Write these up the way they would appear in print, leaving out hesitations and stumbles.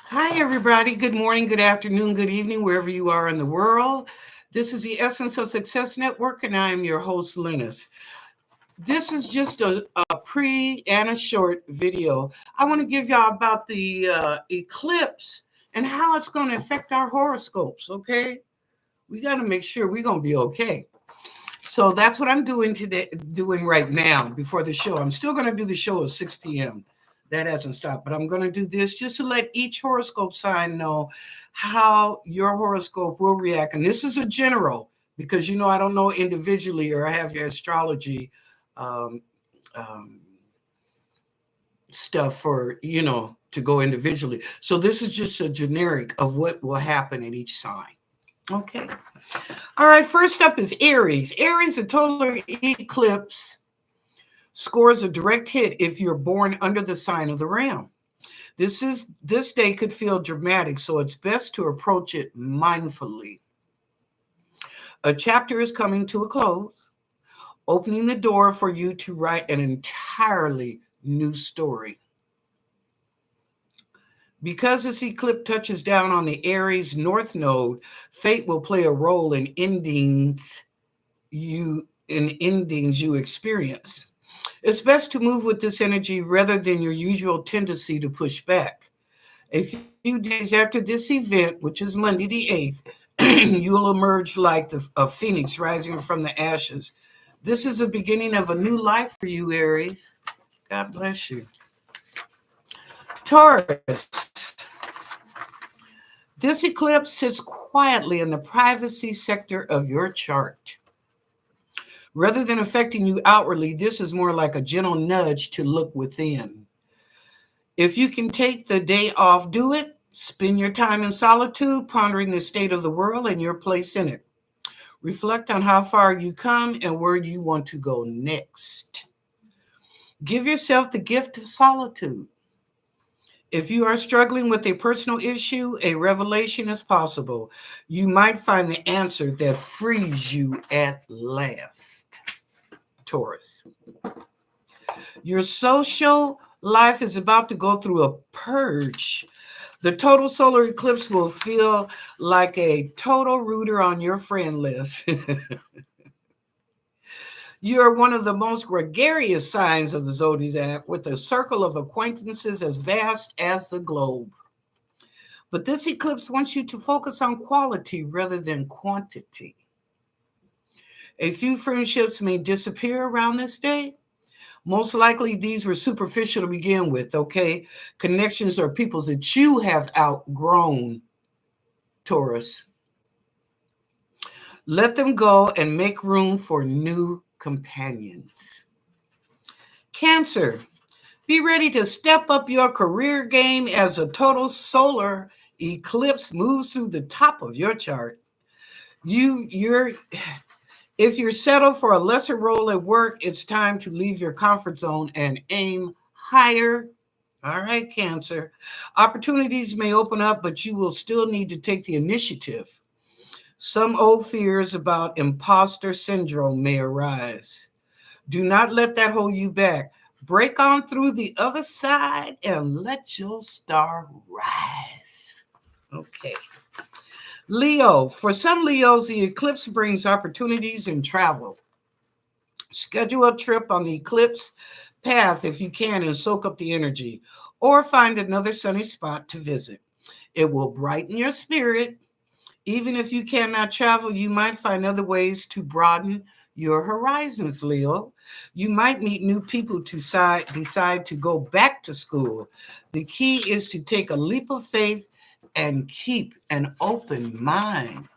Hi, everybody. Good morning, good afternoon, good evening, wherever you are in the world. This is the Essence of Success Network, and I am your host, Linus. This is just a pre and a short video. I want to give y'all about the eclipse and how it's going to affect our horoscopes, okay? We got to make sure we're going to be okay. So that's what I'm doing today, doing right now before the show. I'm still going to do the show at 6 p.m. That hasn't stopped, but I'm going to do this just to let each horoscope sign know how your horoscope will react. And this is a general because I don't know individually or I have your astrology um, um, stuff for to go individually. So this is just a generic of what will happen in each sign. Okay. All right, first up is Aries. Aries, a total eclipse scores a direct hit if you're born under the sign of the ram. This day could feel dramatic, so it's best to approach it mindfully. A chapter is coming to a close, opening the door for you to write an entirely new story. Because this eclipse touches down on the Aries North Node, fate will play a role in endings you experience. It's best to move with this energy rather than your usual tendency to push back. A few days after this event, which is Monday the 8th, you'll emerge like a phoenix rising from the ashes. This is the beginning of a new life for you, Aries. God bless you. Taurus. This eclipse sits quietly in the privacy sector of your chart. Rather than affecting you outwardly, this is more like a gentle nudge to look within. If you can take the day off, do it. Spend your time in solitude, pondering the state of the world and your place in it. Reflect on how far you come and where you want to go next. Give yourself the gift of solitude. If you are struggling with a personal issue, a revelation is possible. You might find the answer that frees you at last. Taurus. Your social life is about to go through a purge. The total solar eclipse will feel like a total rooter on your friend list. You are one of the most gregarious signs of the zodiac, with a circle of acquaintances as vast as the globe. But this eclipse wants you to focus on quality rather than quantity. A few friendships may disappear around this day. Most likely, these were superficial to begin with, okay? Connections are people that you have outgrown, Taurus. Let them go and make room for new companions. Cancer, be ready to step up your career game as a total solar eclipse moves through the top of your chart. You're If you're settled for a lesser role at work, it's time to leave your comfort zone and aim higher. All right, Cancer. Opportunities may open up, but you will still need to take the initiative. Some old fears about imposter syndrome may arise. Do not let that hold you back. Break on through the other side and let your star rise. Okay. Leo, for some Leos, the eclipse brings opportunities in travel. Schedule a trip on the eclipse path if you can and soak up the energy, or find another sunny spot to visit. It will brighten your spirit. Even if you cannot travel, you might find other ways to broaden your horizons, Leo. You might meet new people to decide to go back to school. The key is to take a leap of faith and keep an open mind.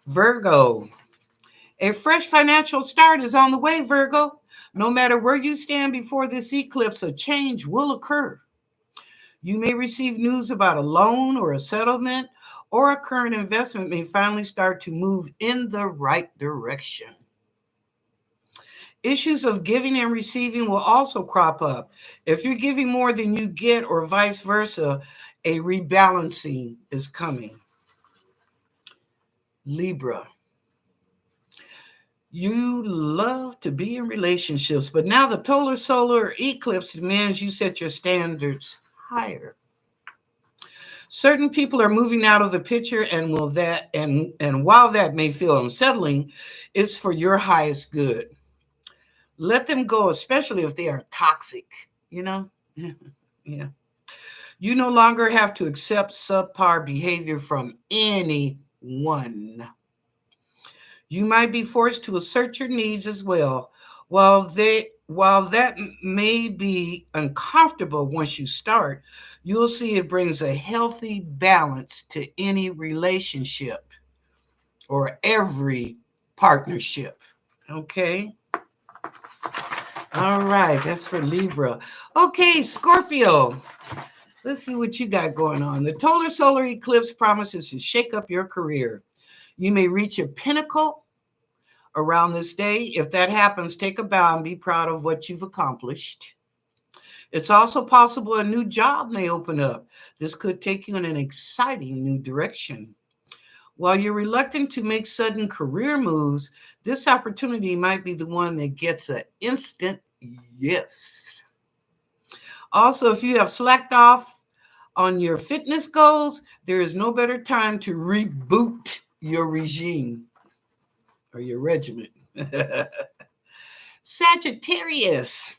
Virgo, a fresh financial start is on the way, Virgo. No matter where you stand before this eclipse, a change will occur. You may receive news about a loan or a settlement, or a current investment may finally start to move in the right direction. Issues of giving and receiving will also crop up. If you're giving more than you get, or vice versa, a rebalancing is coming. Libra, you love to be in relationships, but now the total solar eclipse demands you set your standards higher. Certain people are moving out of the picture, and while that may feel unsettling, it's for your highest good. Let them go, especially if they are toxic, you know? Yeah. You no longer have to accept subpar behavior from anyone. You might be forced to assert your needs as well. While that may be uncomfortable once you start, you'll see it brings a healthy balance to any relationship or every partnership. Okay? All right, that's for Libra. Okay, Scorpio. Let's see what you got going on. The total solar eclipse promises to shake up your career. You may reach a pinnacle around this day. If that happens, take a bow and be proud of what you've accomplished. It's also possible a new job may open up. This could take you in an exciting new direction. While you're reluctant to make sudden career moves, this opportunity might be the one that gets an instant yes. Also, if you have slacked off on your fitness goals, there is no better time to reboot your regime or your regimen. Sagittarius.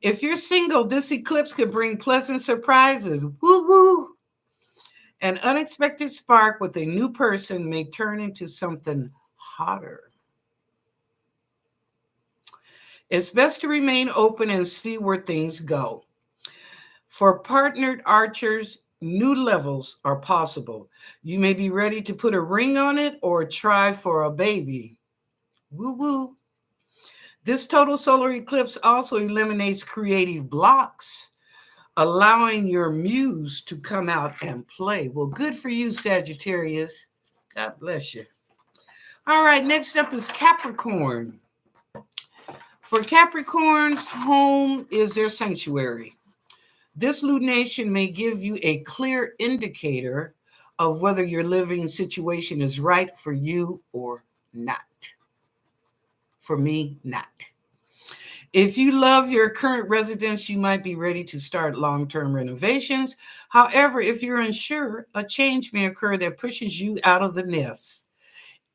If you're single, this eclipse could bring pleasant surprises. Woo woo. An unexpected spark with a new person may turn into something hotter. It's best to remain open and see where things go. For partnered archers, new levels are possible. You may be ready to put a ring on it or try for a baby. Woo woo. This total solar eclipse also eliminates creative blocks, allowing your muse to come out and play. Well, good for you, Sagittarius. God bless you. All right, next up is Capricorn. For Capricorns, home is their sanctuary. This lunation may give you a clear indicator of whether your living situation is right for you or not. For me, not. If you love your current residence, you might be ready to start long-term renovations. However, if you're unsure, a change may occur that pushes you out of the nest.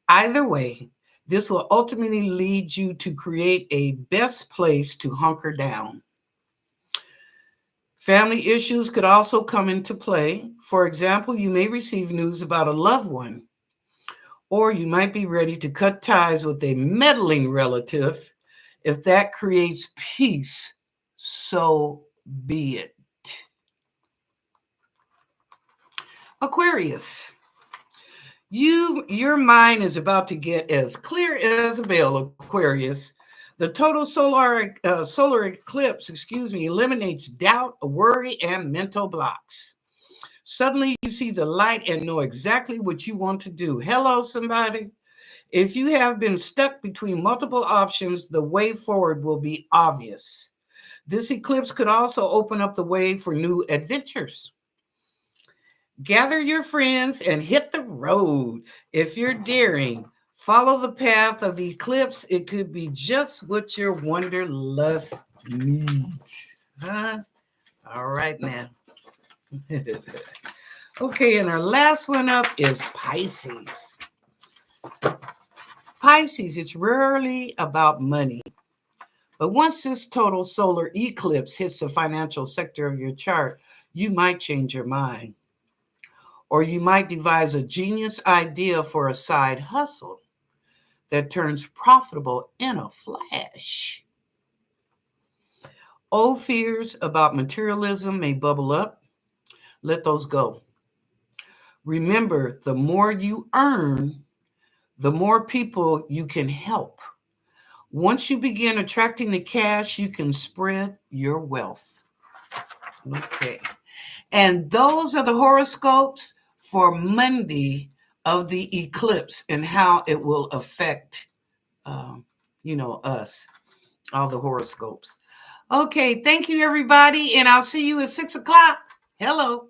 Either way, this will ultimately lead you to create a best place to hunker down. Family issues could also come into play. For example, you may receive news about a loved one, or you might be ready to cut ties with a meddling relative. If that creates peace, so be it. Aquarius, your mind is about to get as clear as a bell, Aquarius. The total solar eclipse, eliminates doubt, worry, and mental blocks. Suddenly, you see the light and know exactly what you want to do. Hello, somebody. If you have been stuck between multiple options, the way forward will be obvious. This eclipse could also open up the way for new adventures. Gather your friends and hit the road. If you're daring, follow the path of the eclipse. It could be just what your wanderlust needs. Huh? All right, now. Okay, and our last one up is Pisces. Pisces, it's rarely about money. But once this total solar eclipse hits the financial sector of your chart, you might change your mind. Or you might devise a genius idea for a side hustle that turns profitable in a flash. Old fears about materialism may bubble up. Let those go. Remember, the more you earn, the more people you can help. Once you begin attracting the cash, you can spread your wealth. Okay. And those are the horoscopes for Monday of the eclipse and how it will affect, us, all the horoscopes. Okay. Thank you, everybody. And I'll see you at 6 o'clock. Hello.